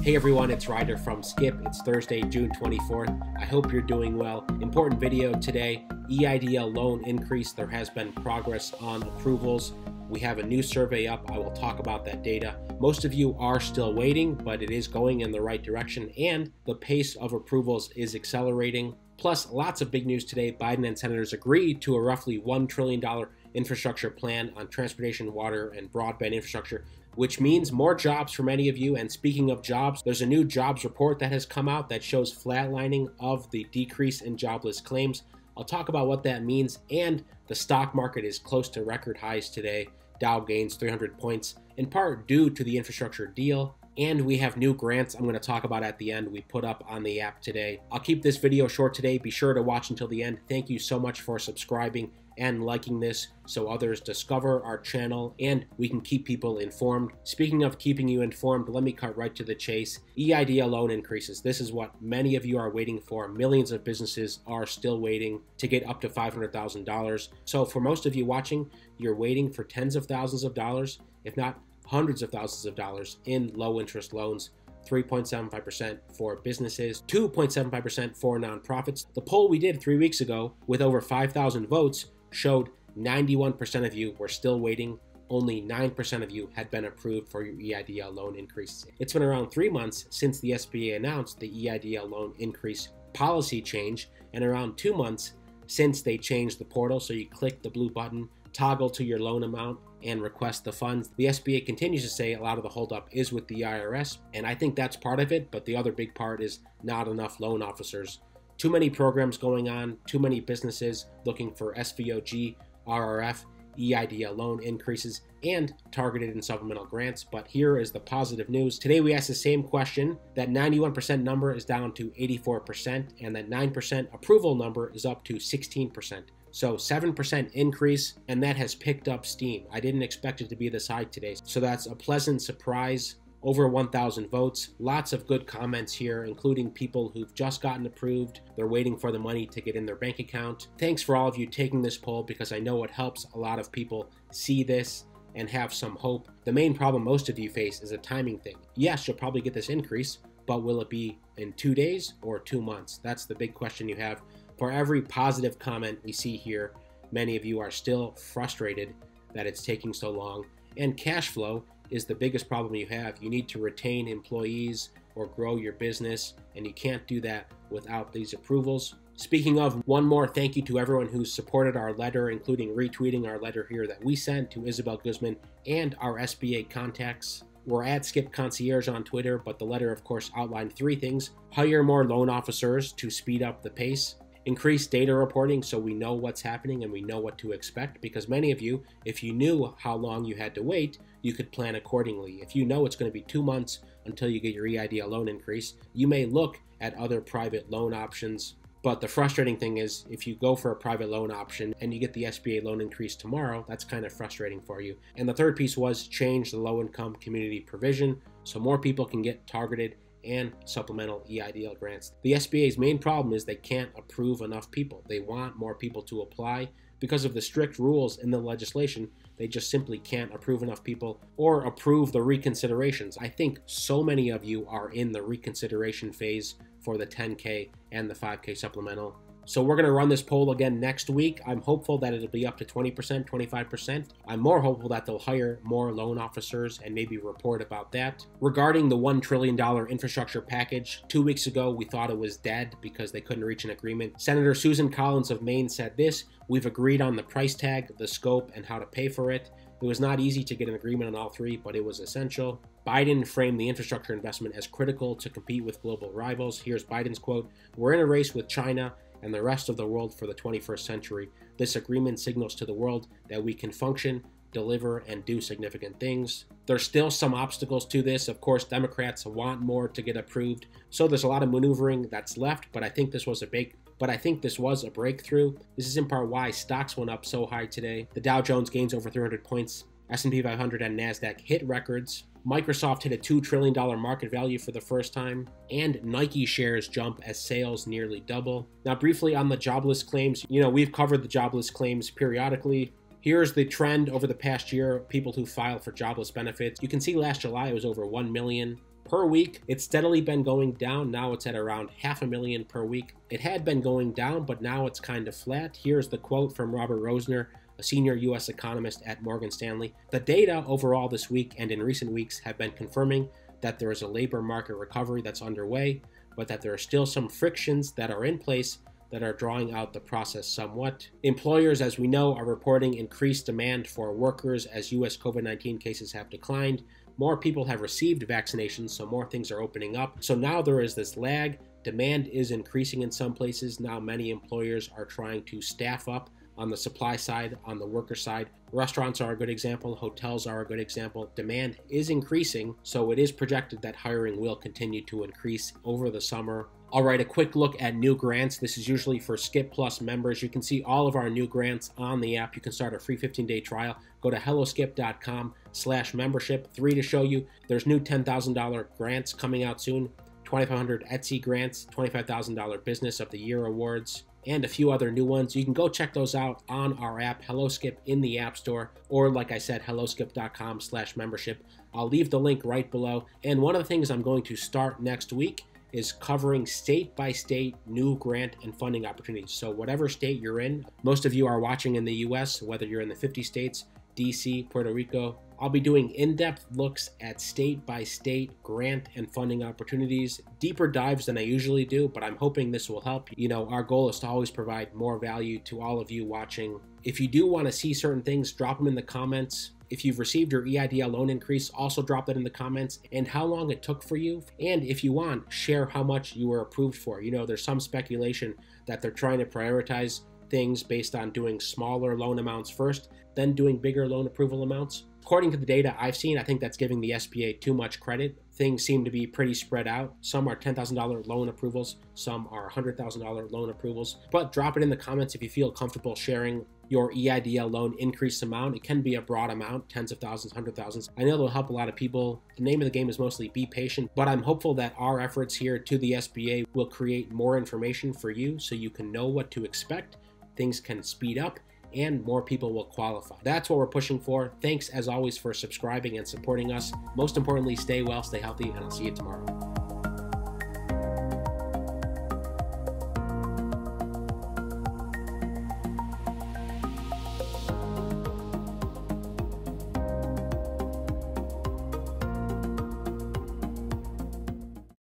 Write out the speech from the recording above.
Hey everyone, it's Ryder from Skip. It's Thursday, June 24th. I hope you're doing well. Important video today, EIDL loan increase. There has been progress on approvals. We have a new survey up. I will talk about that data. Most of you are still waiting, but it is going in the right direction and the pace of approvals is accelerating. Plus, lots of big news today. Biden and senators agreed to a roughly $1 trillion infrastructure plan on transportation, water, and broadband infrastructure, which means more jobs for many of you. And speaking of jobs, there's a new jobs report that has come out that shows flatlining of the decrease in jobless claims. I'll talk about what that means, and the stock market is close to record highs today. Dow gains 300 points, in part due to the infrastructure deal. And we have new grants I'm going to talk about at the end we put up on the app today. I'll keep this video short today. Be sure to watch until the end. Thank you so much for subscribing and liking this so others discover our channel and we can keep people informed. Speaking of keeping you informed, let me cut right to the chase. EIDL loan increases. This is what many of you are waiting for. Millions of businesses are still waiting to get up to $500,000. So for most of you watching, you're waiting for tens of thousands of dollars, if not hundreds of thousands of dollars in low interest loans. 3.75% for businesses, 2.75% for nonprofits. The poll we did 3 weeks ago with over 5,000 votes showed 91% of you were still waiting. Only 9% of you had been approved for your EIDL loan increase. It's been around 3 months since the SBA announced the EIDL loan increase policy change, and around 2 months since they changed the portal. So you click the blue button, toggle to your loan amount, and request the funds. The SBA continues to say a lot of the holdup is with the IRS, and I think that's part of it, but the other big part is not enough loan officers. Too many programs going on, too many businesses looking for SVOG, RRF, EIDL loan increases, and targeted and supplemental grants. But here is the positive news. Today we asked the same question. That 91% number is down to 84%, and that 9% approval number is up to 16%. So 7% increase, and that has picked up steam. I didn't expect it to be this high today, so that's a pleasant surprise. Over 1,000 votes, lots of good comments here, including people who've just gotten approved. They're waiting for the money to get in their bank account. Thanks for all of you taking this poll, because I know it helps a lot of people see this and have some hope. The main problem most of you face is a timing thing. Yes, you'll probably get this increase, but will it be in 2 days or 2 months? That's the big question you have. For every positive comment we see here, many of you are still frustrated that it's taking so long. And cash flow is the biggest problem you have. You need to retain employees or grow your business, and you can't do that without these approvals. Speaking of, one more thank you to everyone who supported our letter, including retweeting our letter here that we sent to Isabel Guzman and our SBA contacts. We're at Skip Concierge on Twitter, but the letter, of course, outlined 3 things. Hire more loan officers to speed up the pace. Increase data reporting so we know what's happening and we know what to expect, because many of you, if you knew how long you had to wait, you could plan accordingly. If you know it's going to be 2 months until you get your EIDL loan increase, you may look at other private loan options. But the frustrating thing is, if you go for a private loan option and you get the SBA loan increase tomorrow, that's kind of frustrating for you. And the third piece was change the low-income community provision so more people can get targeted and supplemental EIDL grants. The SBA's main problem is they can't approve enough people. They want more people to apply. Because of the strict rules in the legislation, they just simply can't approve enough people or approve the reconsiderations. I think so many of you are in the reconsideration phase for the 10K and the 5K supplemental. So we're going to run this poll again next week. I'm hopeful that it'll be up to 20%, 25%. I'm more hopeful that they'll hire more loan officers and maybe report about that. Regarding the $1 trillion infrastructure package, 2 weeks ago we thought it was dead because they couldn't reach an agreement. Senator Susan Collins of Maine said this: "We've agreed on the price tag, the scope, and how to pay for it. It was not easy to get an agreement on all 3, but it was essential." Biden framed the infrastructure investment as critical to compete with global rivals. Here's Biden's quote: "We're in a race with China and the rest of the world for the 21st century. This agreement signals to the world that we can function, deliver, and do significant things." There's still some obstacles to this. Of course, Democrats want more to get approved, so there's a lot of maneuvering that's left, but I think this was a breakthrough. This is in part why stocks went up so high today. The Dow Jones gains over 300 points. S&P 500 and NASDAQ hit records. Microsoft hit a $2 trillion market value for the first time, and Nike shares jump as sales nearly double. Now, briefly on the jobless claims, we've covered the jobless claims periodically. Here's the trend over the past year, people who file for jobless benefits. You can see last July it was over 1 million. Per week, it's steadily been going down. Now it's at around 500,000 per week. It had been going down, but now it's kind of flat. Here's the quote from Robert Rosner, a senior U.S. economist at Morgan Stanley. The data overall this week and in recent weeks have been confirming that there is a labor market recovery that's underway, but that there are still some frictions that are in place that are drawing out the process somewhat. Employers, as we know, are reporting increased demand for workers as U.S. COVID-19 cases have declined. More people have received vaccinations, so more things are opening up. So now there is this lag. Demand is increasing in some places. Now many employers are trying to staff up on the supply side, on the worker side. Restaurants are a good example. Hotels are a good example. Demand is increasing, so it is projected that hiring will continue to increase over the summer. All right, a quick look at new grants. This is usually for Skip Plus members. You can see all of our new grants on the app. You can start a free 15-day trial. Go to helloskip.com/membership. 3 to show you. There's new $10,000 grants coming out soon. 2,500 Etsy grants, $25,000 Business of the Year awards, and a few other new ones. You can go check those out on our app, HelloSkip, in the App Store, or like I said, helloskip.com/membership. I'll leave the link right below. And one of the things I'm going to start next week is covering state-by-state new grant and funding opportunities. So whatever state you're in, most of you are watching in the US, whether you're in the 50 states, DC, Puerto Rico, I'll be doing in-depth looks at state-by-state grant and funding opportunities, deeper dives than I usually do, but I'm hoping this will help. You know, our goal is to always provide more value to all of you watching. If you do want to see certain things, drop them in the comments. If you've received your EIDL loan increase, also drop that in the comments and how long it took for you. And if you want, share how much you were approved for. You know, there's some speculation that they're trying to prioritize things based on doing smaller loan amounts first, then doing bigger loan approval amounts. According to the data I've seen, I think that's giving the SBA too much credit. Things seem to be pretty spread out. Some are $10,000 loan approvals, some are $100,000 loan approvals. But drop it in the comments if you feel comfortable sharing your EIDL loan increase amount. It can be a broad amount, tens of thousands, 100,000s. I know it'll help a lot of people. The name of the game is mostly be patient, but I'm hopeful that our efforts here to the SBA will create more information for you so you can know what to expect. Things can speed up and more people will qualify. That's what we're pushing for. Thanks as always for subscribing and supporting us. Most importantly, stay well, stay healthy, and I'll see you tomorrow.